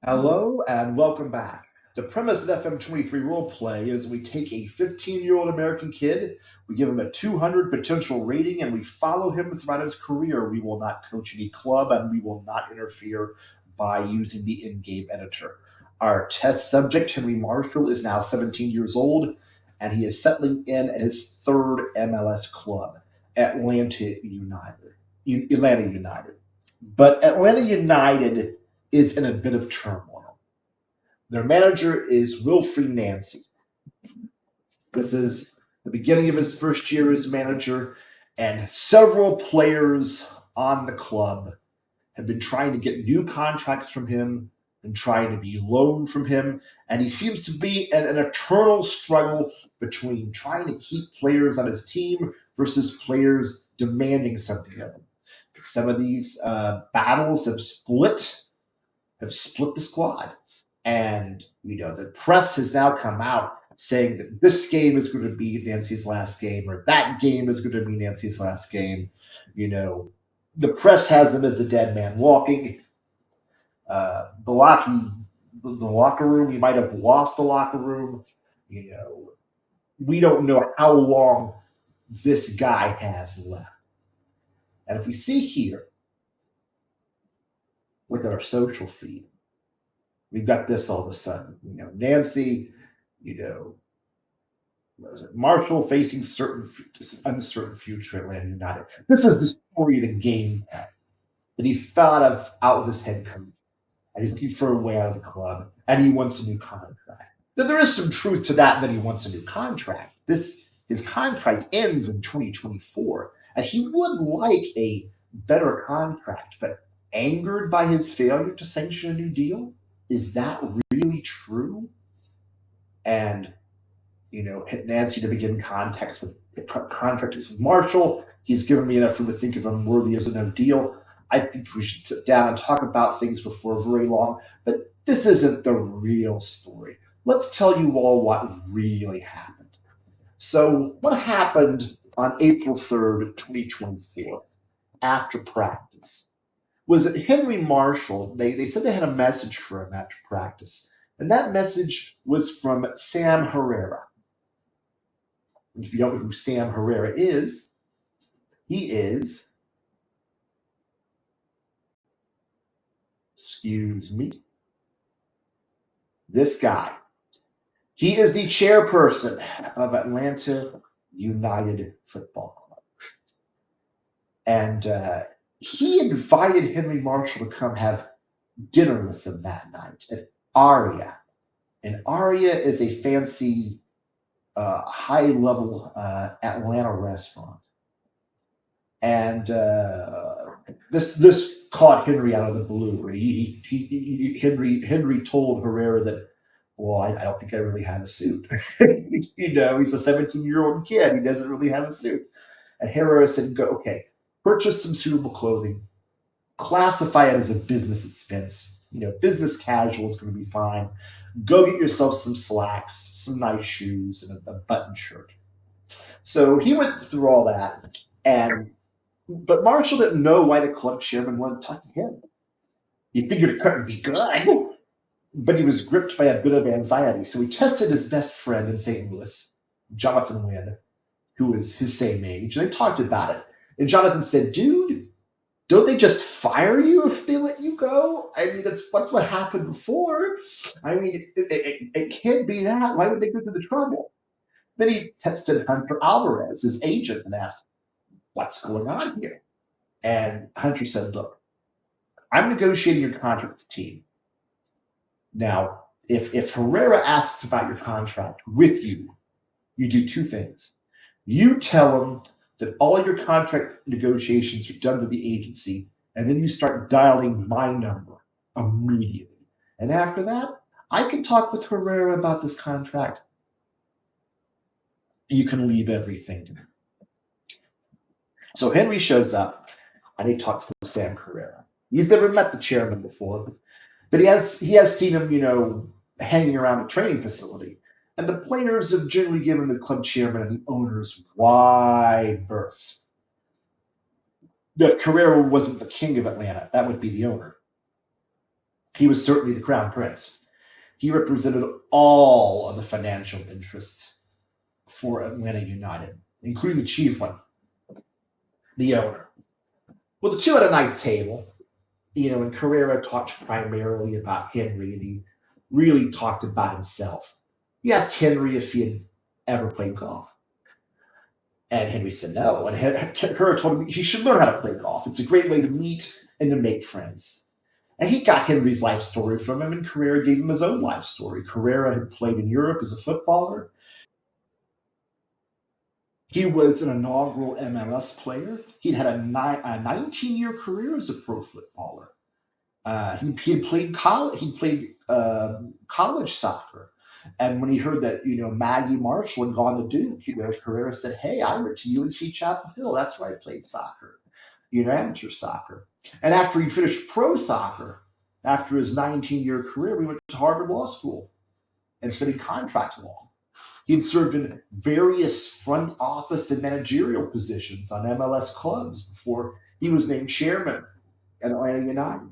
Hello and welcome back. The premise of FM23 Roleplay is we take a 15-year-old American kid, we give him a 200 potential rating, and we follow him throughout his career. We will not coach any club, and we will not interfere by using the in-game editor. Our test subject, Henry Marshall, is now 17 years old, and he is settling in at his third MLS club, Atlanta United. Atlanta United. But Atlanta United is in a bit of turmoil. Their manager is Wilfrey Nancy. This is the beginning of his first year as manager, and several players on the club have been trying to get new contracts from him and trying to be loaned from him. And he seems to be in an eternal struggle between trying to keep players on his team versus players demanding something of him. Some of these battles have split the squad. And, the press has now come out saying that this game is going to be Nancy's last game or that game is going to be Nancy's last game. The press has him as a dead man walking. The locker room, he might have lost the locker room. We don't know how long this guy has left. And if we see here, look at our social feed, we've got this all of a sudden. Nancy, Marshall facing uncertain future at Atlanta United. This is the story of the game that he thought of out of his head coach, and he's looking for a way out of the club, and he wants a new contract. Now, there is some truth to that he wants a new contract. His contract ends in 2024, and he would like a better contract, but angered by his failure to sanction a new deal, is that really true? And hit Nancy to begin contracts with Marshall. He's given me enough room to think if I'm worthy of a no deal. I think we should sit down and talk about things before very long, but this isn't the real story. Let's tell you all what really happened. So, what happened on April 3rd, 2024, after practice, was that Henry Marshall, they said they had a message for him after practice, and that message was from Sam Herrera. If you don't know who Sam Herrera is, he is, excuse me, this guy. He is the chairperson of Atlanta United Football Club. And he invited Henry Marshall to come have dinner with them that night at Aria. And Aria is a fancy, high-level Atlanta restaurant. And this caught Henry out of the blue. Henry told Herrera that, well, I don't think I really have a suit. He's a 17-year-old kid. He doesn't really have a suit. And Herrera said, okay, purchase some suitable clothing, classify it as a business expense. Business casual is going to be fine. Go get yourself some slacks, some nice shoes, and a button shirt. So he went through all that, but Marshall didn't know why the club chairman wanted to talk to him. He figured it couldn't be good, but he was gripped by a bit of anxiety. So he tested his best friend in St. Louis, Jonathan Wynn, who was his same age, and they talked about it. And Jonathan said, dude, don't they just fire you if they let you go? I mean, that's what happened before. I mean, it can't be that. Why would they go through the trouble? Then he texted Hunter Alvarez, his agent, and asked, what's going on here? And Hunter said, look, I'm negotiating your contract with the team. Now, if Herrera asks about your contract with you, you do two things. You tell him that all your contract negotiations are done with the agency, and then you start dialing my number immediately. And after that, I can talk with Herrera about this contract. You can leave everything to me. So Henry shows up, and he talks to Sam Herrera. He's never met the chairman before, but he has seen him, hanging around a training facility. And the players have generally given the club chairman and the owners wide berths. If Herrera wasn't the king of Atlanta, that would be the owner. He was certainly the crown prince. He represented all of the financial interests for Atlanta United, including the chief one, the owner. Well, the two had a nice table, and Carrera talked primarily about Henry, and he really talked about himself. He asked Henry if he had ever played golf. And Henry said no. And Carrera told him he should learn how to play golf. It's a great way to meet and to make friends. And he got Henry's life story from him, and Carrera gave him his own life story. Carrera had played in Europe as a footballer. He was an inaugural MLS player. He'd had a 19-year career as a pro footballer. He had played college. He played college soccer, and when he heard that Maggie Marshall had gone to Duke, Carrera said, "Hey, I went to UNC Chapel Hill. That's where I played soccer, amateur soccer." And after he finished pro soccer, after his 19-year career, we went to Harvard Law School and studied contract law. He'd served in various front office and managerial positions on MLS clubs before he was named chairman at Atlanta United.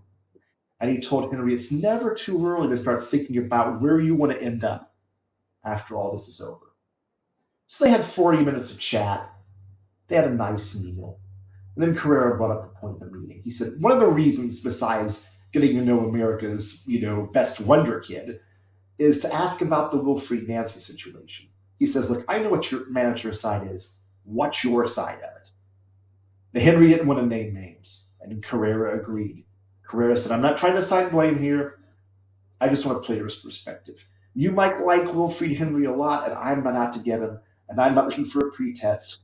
And he told Henry, it's never too early to start thinking about where you want to end up after all this is over. So they had 40 minutes of chat. They had a nice meal. And then Carrera brought up the point of the meeting. He said, one of the reasons, besides getting to know America's, best wonder kid, is to ask about the Wilfried Nancy situation. He says, look, I know what your manager's side is. What's your side of it? Now, Henry didn't want to name names, and Carrera agreed. Carrera said, I'm not trying to assign blame here. I just want a player's perspective. You might like Wilfried Henry a lot, and I'm not out to get him, and I'm not looking for a pretext.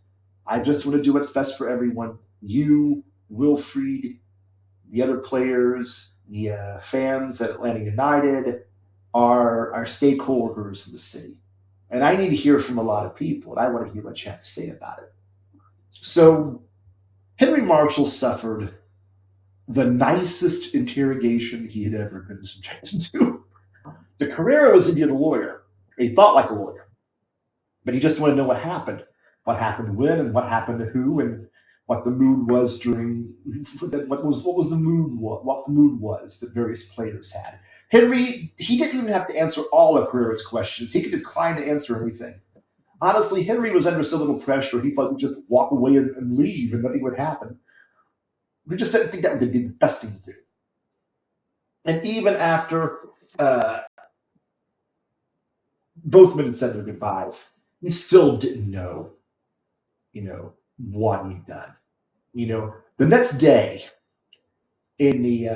I just want to do what's best for everyone. You, Wilfried, the other players, the fans at Atlanta United are stakeholders in the city. And I need to hear from a lot of people, and I want to hear what you have to say about it. So Henry Marshall suffered the nicest interrogation he had ever been subjected to. The Carrera was indeed a lawyer. He thought like a lawyer, but he just wanted to know what happened when, and what happened to who, and what the mood was during what the mood was that various players had. Henry, he didn't even have to answer all of Carrera's questions. He could decline to answer everything. Honestly, Henry was under so little pressure, he thought he'd just walk away and leave and nothing would happen. We just didn't think that would be the best thing to do. And even after both men had said their goodbyes, he still didn't know, what he'd done. The next day in the,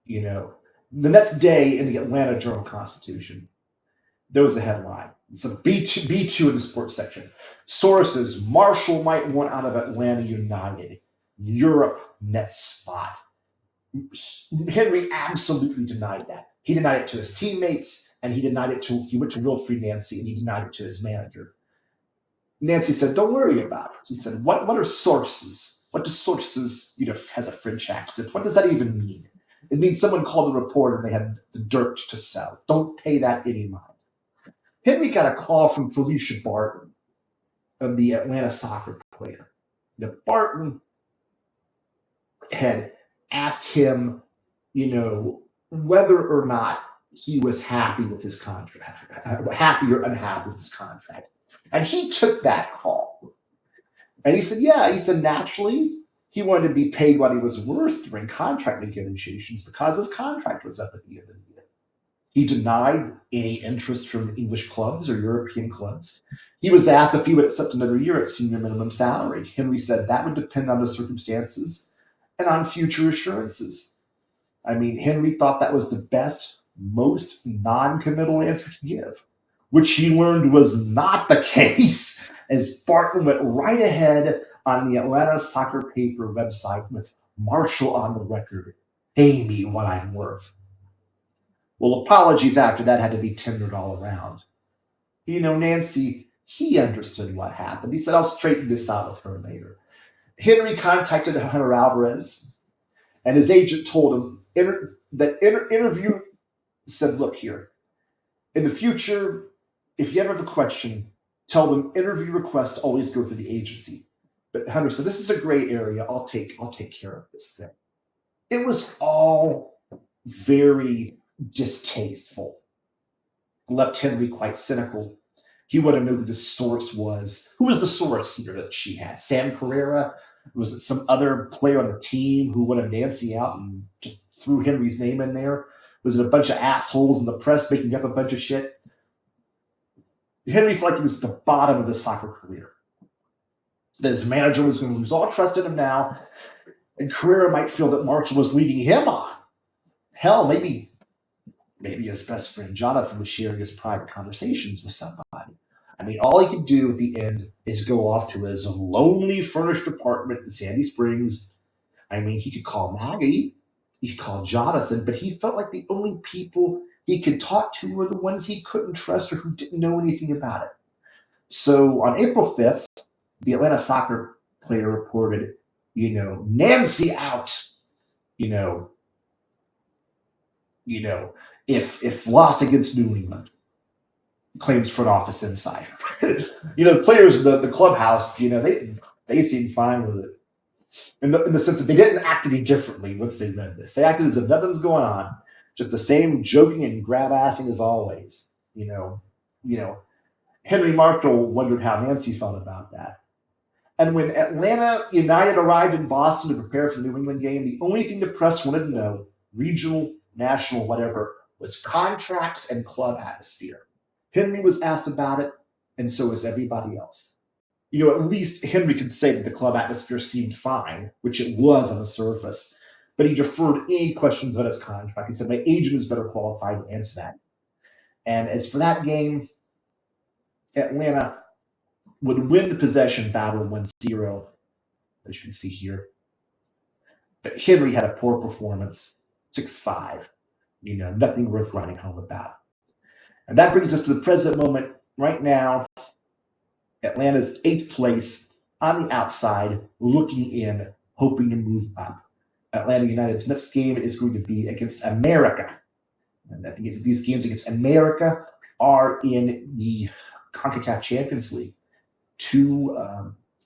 the next day in the Atlanta Journal-Constitution, there was a headline. It's a B2 in the sports section. Sources, Marshall might want out of Atlanta United. Europe net spot. Henry absolutely denied that. He denied it to his teammates, and he went to Wilfried Nancy, and he denied it to his manager. Nancy said, don't worry about it. She said, what are sources? What do sources, has a French accent? What does that even mean? It means someone called a reporter and they had the dirt to sell. Don't pay that any mind. Henry got a call from Felicia Barton, of the Atlanta soccer player. Barton had asked him, whether or not he was happy with his contract, happy or unhappy with his contract. And he took that call. And he said, yeah, naturally, he wanted to be paid what he was worth during contract negotiations because his contract was up at the end of the year. He denied any interest from English clubs or European clubs. He was asked if he would accept another year at senior minimum salary. Henry said that would depend on the circumstances and on future assurances. I mean, Henry thought that was the best, most non-committal answer to give, which he learned was not the case, as Barton went right ahead on the Atlanta Soccer Paper website with Marshall on the record, pay me what I'm worth. Well, apologies after that had to be tendered all around. Nancy, he understood what happened. He said, I'll straighten this out with her later. Henry contacted Hunter Alvarez, and his agent told him interview said, look here, in the future, if you ever have a question, tell them interview requests always go through the agency. But Hunter said, "This is a gray area. I'll take care of this thing." It was all very distasteful. Left Henry quite cynical. He wanted to know who the source was. Who was the source here that she had? Sam Carrera? Was it some other player on the team who wanted Nancy out and just threw Henry's name in there? Was it a bunch of assholes in the press making up a bunch of shit? Henry felt like he was at the bottom of his soccer career. That his manager was going to lose all trust in him now, and Carrera might feel that Marshall was leading him on. Hell, maybe his best friend Jonathan was sharing his private conversations with somebody. I mean, all he could do at the end is go off to his lonely furnished apartment in Sandy Springs. I mean, he could call Maggie, he could call Jonathan, but he felt like the only people he could talk to were the ones he couldn't trust or who didn't know anything about it. So on April 5th, the Atlanta soccer player reported, Nancy out, if loss against New England, claims front office insider. The players in the clubhouse, they seemed fine with it. In the sense that they didn't act any differently once they read this. They acted as if nothing's going on, just the same joking and grab-assing as always. Henry Marshall wondered how Nancy felt about that. And when Atlanta United arrived in Boston to prepare for the New England game, the only thing the press wanted to know, regional, national, whatever, was contracts and club atmosphere. Henry was asked about it, and so was everybody else. At least Henry could say that the club atmosphere seemed fine, which it was on the surface, but he deferred any questions about his contract. He said, my agent is better qualified to answer that. And as for that game, Atlanta would win the possession battle 1-0, as you can see here. But Henry had a poor performance, 6-5. Nothing worth writing home about. And that brings us to the present moment. Right now, Atlanta's 8th place on the outside, looking in, hoping to move up. Atlanta United's next game is going to be against America. And I think these games against America are in the CONCACAF Champions League. 2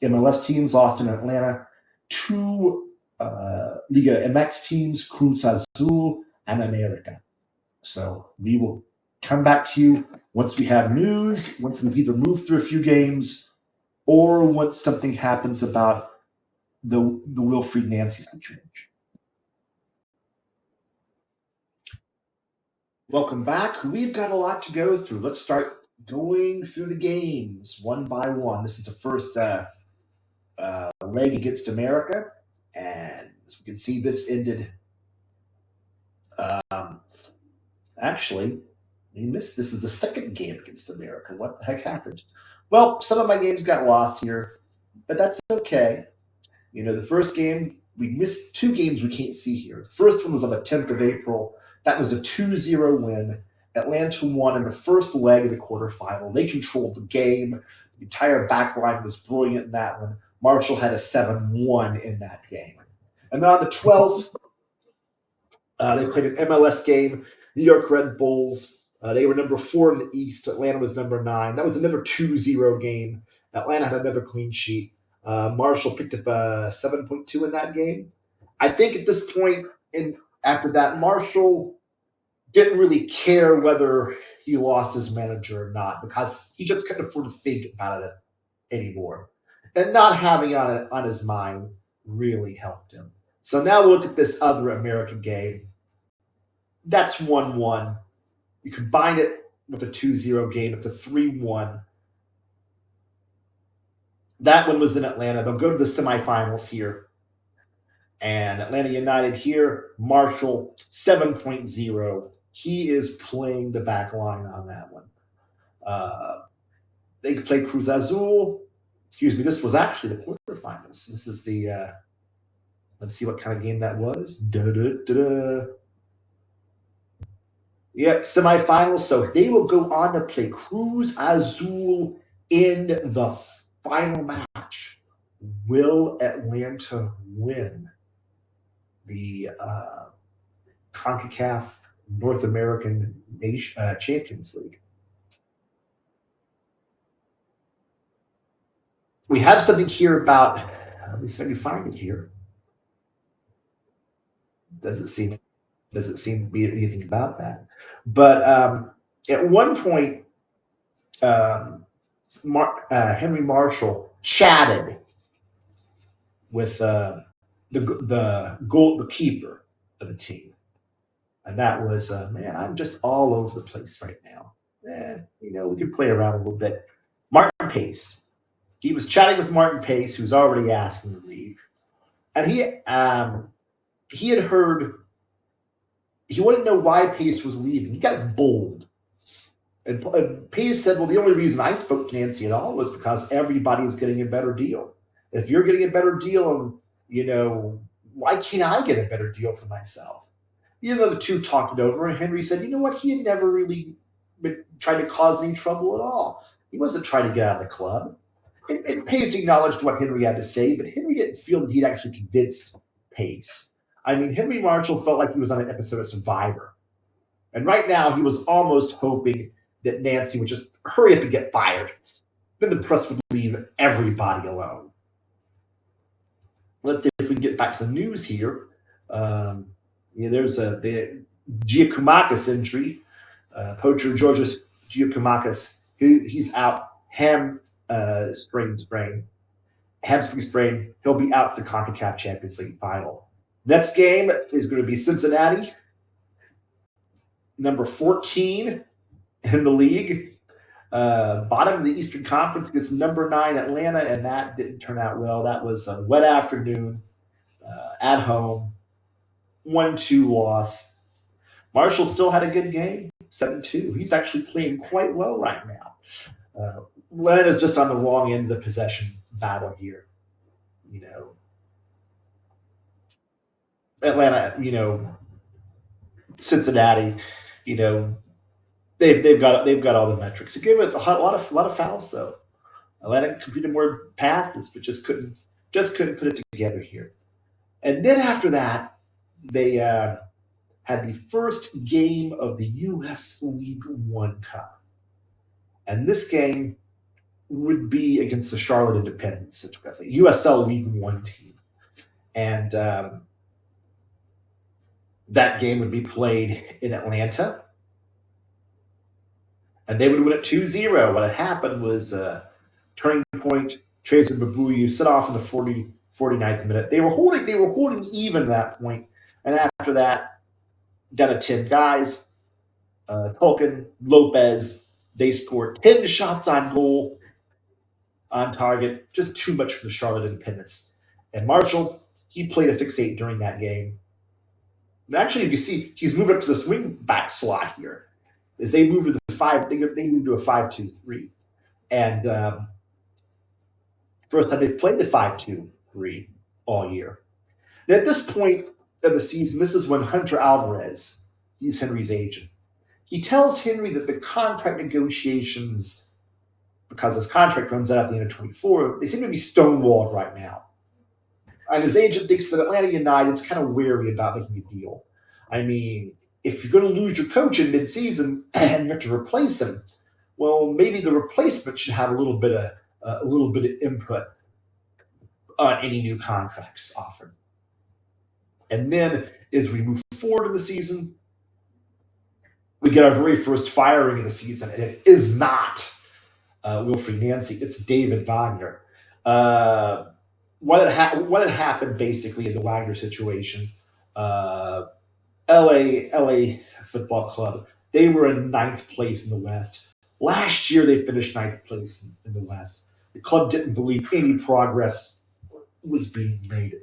MLS teams, lost in Atlanta. 2 Liga MX teams, Cruz Azul and America. So we will come back to you once we have news, once we've either moved through a few games, or once something happens about the Wilfried Nancy situation. Welcome back. We've got a lot to go through. Let's start going through the games one by one. This is the first leg against America, and as we can see, this ended. Actually, this is the second game against America. What the heck happened? Well, some of my games got lost here, but that's okay. The first game, we missed 2 games we can't see here. The first one was on the 10th of April. That was a 2-0 win. Atlanta won in the first leg of the quarterfinal. They controlled the game. The entire back line was brilliant in that one. Marshall had a 7-1 in that game. And then on the 12th, they played an MLS game. New York Red Bulls. They were number 4 in the East. Atlanta was number 9. That was another 2-0 game. Atlanta had another clean sheet. Marshall picked up 7.2 in that game. I think at this point, after that, Marshall didn't really care whether he lost his manager or not, because he just couldn't afford to think about it anymore. And not having it on his mind really helped him. So now we'll look at this other American game. That's 1-1. You combine it with a 2-0 game. It's a 3-1. That one was in Atlanta. They'll go to the semifinals here. And Atlanta United here, Marshall 7.0. He is playing the back line on that one. They play Cruz Azul. Excuse me, this was actually the quarterfinals. This is the, let's see what kind of game that was. Yep, semifinals. So they will go on to play Cruz Azul in the final match. Will Atlanta win the CONCACAF North American Champions League? We have something here about Let me see if I can find it here. Doesn't seem to be anything about that. But at one point, Henry Marshall chatted with the keeper of the team, and that was man. I'm just all over the place right now. We could play around a little bit. Martin Pace. He was chatting with Martin Pace, who's already asking to leave, and he had heard. He wanted to know why Pace was leaving. He got bold. And Pace said, well, the only reason I spoke to Nancy at all was because everybody is getting a better deal. If you're getting a better deal, why can't I get a better deal for myself? The two talked it over, and Henry said, you know what? He had never really been trying to cause any trouble at all. He wasn't trying to get out of the club. And Pace acknowledged what Henry had to say, but Henry didn't feel that he'd actually convinced Pace. I mean, Henry Marshall felt like he was on an episode of Survivor. And right now, he was almost hoping that Nancy would just hurry up and get fired. Then the press would leave everybody alone. Let's see if we can get back to the news here. There's the Giacomakis injury. Poacher Georgios Giacomakis, he's out. Hamstring sprain. He'll be out for the CONCACAF Champions League final. Next game is going to be Cincinnati, number 14 in the league. Bottom of the Eastern Conference against number 9 Atlanta, and that didn't turn out well. That was a wet afternoon at home, 1-2 loss. Marshall still had a good game, 7-2. He's actually playing quite well right now. Atlanta's just on the wrong end of the possession battle here. Atlanta, Cincinnati, they've got all the metrics. It gave it a lot of fouls though. Atlanta completed more passes, but just couldn't put it together here. And then after that, they had the first game of the U.S. League One Cup, and this game would be against the Charlotte Independence. It's a USL League One team, and that game would be played in Atlanta, and they would win it 2-0. What had happened was turning point. Tracer Babuyu set off in the 49th minute. They were holding even at that point, and after that, down to 10 guys. Tolkien, Lopez, they scored 10 shots on goal, on target. Just too much for the Charlotte Independence. And Marshall, he played a 6-8 during that game. And actually, you see, he's moved up to the swing back slot here. As they move to the 5, they move to a 5-2-3. And first time they've played the 5-2-3 all year. And at this point of the season, this is when Hunter Alvarez, he's Henry's agent, he tells Henry that the contract negotiations, because his contract runs out at the end of 24, they seem to be stonewalled right now. And his agent thinks that Atlanta United's kind of wary about making a deal. I mean, if you're going to lose your coach in midseason and you have to replace him, well, maybe the replacement should have a little bit of input on any new contracts offered. And then as we move forward in the season, we get our very first firing of the season, and it is not Wilfried Nancy. It's David Wagner. What had happened basically in the Wagner situation? LA Football Club. They were in 9th place in the West. Last year they finished 9th place in the West. The club didn't believe any progress was being made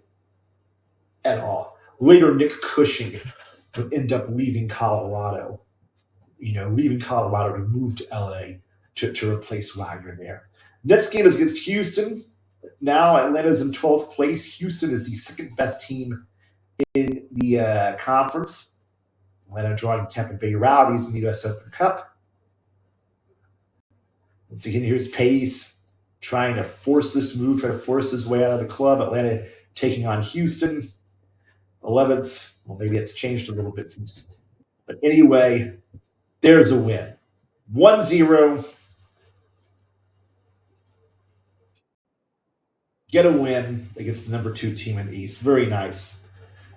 at all. Later, Nick Cushing would end up leaving Colorado. To move to LA to replace Wagner there. Next game is against Houston. Now Atlanta's in 12th place. Houston is the second best team in the conference. Atlanta drawing Tampa Bay Rowdies in the U.S. Open Cup. Let's see, here's Pace trying to force his way out of the club. Atlanta taking on Houston. 11th. Well, maybe it's changed a little bit since. But anyway, there's a win. 1-0. get a win against the number 2 team in the East. Very nice.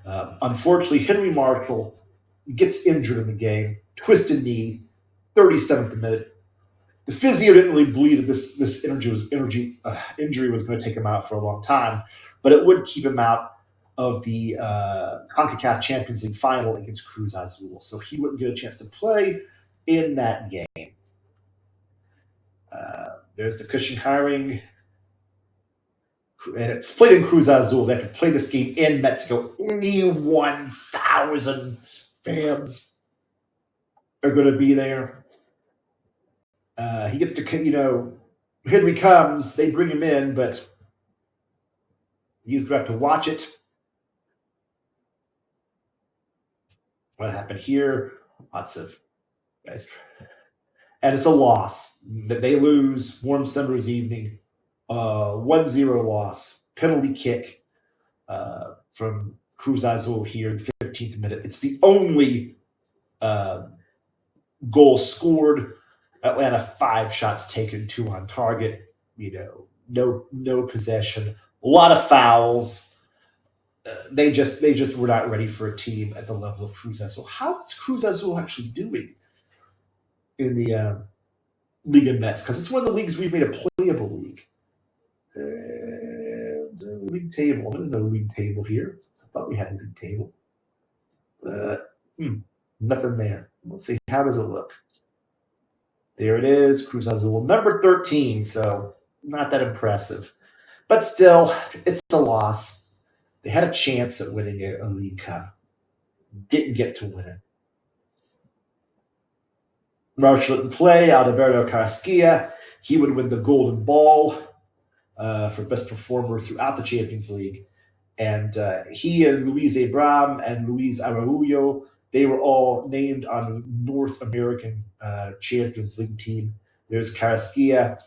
Unfortunately, Henry Marshall gets injured in the game, twisted knee, 37th minute. The physio didn't really believe that this injury was going to take him out for a long time, but it would keep him out of the CONCACAF Champions League final against Cruz Azul. So he wouldn't get a chance to play in that game. There's the Cushing hiring. And it's played in Cruz Azul. They have to play this game in Mexico. Only 1,000 fans are going to be there. He gets to, Henry comes, they bring him in, but he's going to have to watch it. What happened here? Lots of guys. And it's a loss. They lose warm summer's evening. 1-0 loss. Penalty kick from Cruz Azul here in 15th minute. It's the only goal scored. Atlanta 5 shots taken, 2 on target. No possession. A lot of fouls. They just were not ready for a team at the level of Cruz Azul. How is Cruz Azul actually doing in the Liga Mets? Because it's one of the leagues we've made a playable league. The league table. I'm in the league table here. I thought we had a league table. Nothing there. Let's see. How does it look? There it is. Cruz Azul, number 13. So not that impressive. But still, it's a loss. They had a chance at winning a League Cup. Didn't get to win it. Marshall didn't play. Alberto Carrasquilla. He would win the Golden Ball for best performer throughout the Champions League. And he and Luis Abram and Luis Araujo, they were all named on the North American Champions League team. There's Carrasquilla,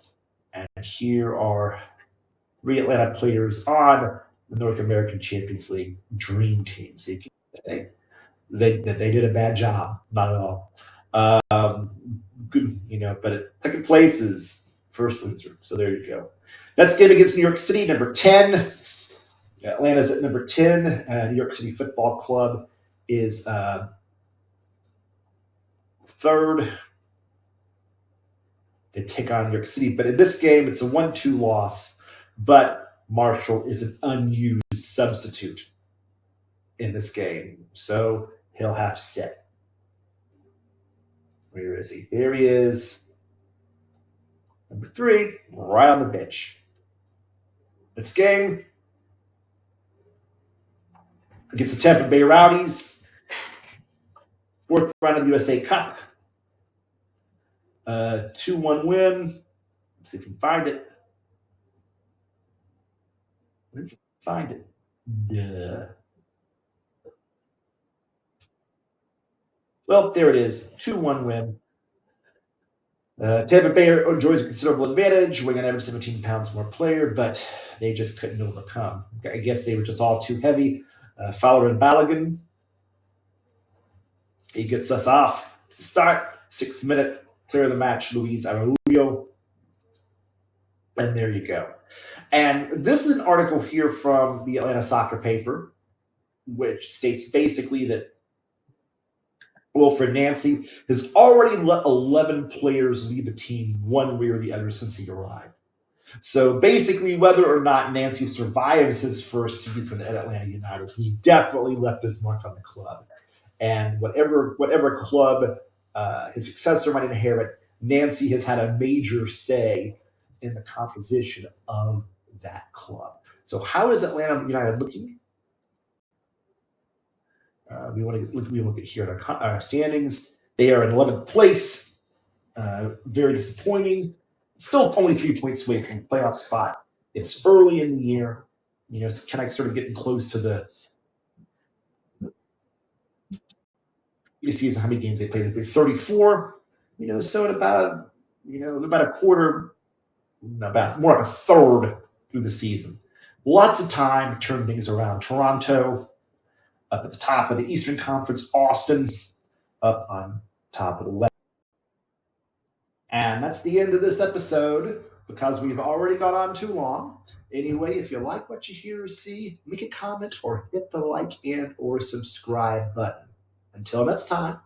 and here are 3 Atlanta players on the North American Champions League dream team. So you can say they did a bad job. Not at all. Good, but second place is first loser. So there you go. Next game against New York City, number 10. Atlanta's at number 10. New York City Football Club is third. They take on New York City. But in this game, it's a 1-2 loss. But Marshall is an unused substitute in this game. So he'll have to sit. Where is he? There he is. Number 3, right on the bench. This game against the Tampa Bay Rowdies. 4th round of the USA Cup. 2-1 win. Let's see if we can find it. Where did you find it? Well, there it is. 2-1 win. Tampa Bay enjoys a considerable advantage, weighing on average 17 pounds more player, but they just couldn't overcome. I guess they were just all too heavy. Fowler and Balogun. He gets us off to start. 6th minute, player of the match, Luis Araujo. And there you go. And this is an article here from the Atlanta Soccer Paper, which states basically that Wilfred Nancy has already let 11 players leave the team one way or the other since he arrived. So basically, whether or not Nancy survives his first season at Atlanta United, he definitely left his mark on the club. And whatever club his successor might inherit, Nancy has had a major say in the composition of that club. So how is Atlanta United looking? We look at here at our standings. They are in 11th place. Very disappointing. Still only 3 points away from the playoff spot. It's early in the year. Kind of sort of getting close to the. You see how many games they played. They played 34. So at about a quarter, about more like a third through the season. Lots of time to turn things around. Toronto up at the top of the Eastern Conference, Austin up on top of the West. And that's the end of this episode because we've already gone on too long. Anyway, if you like what you hear or see, make a comment or hit the like and or subscribe button. Until next time.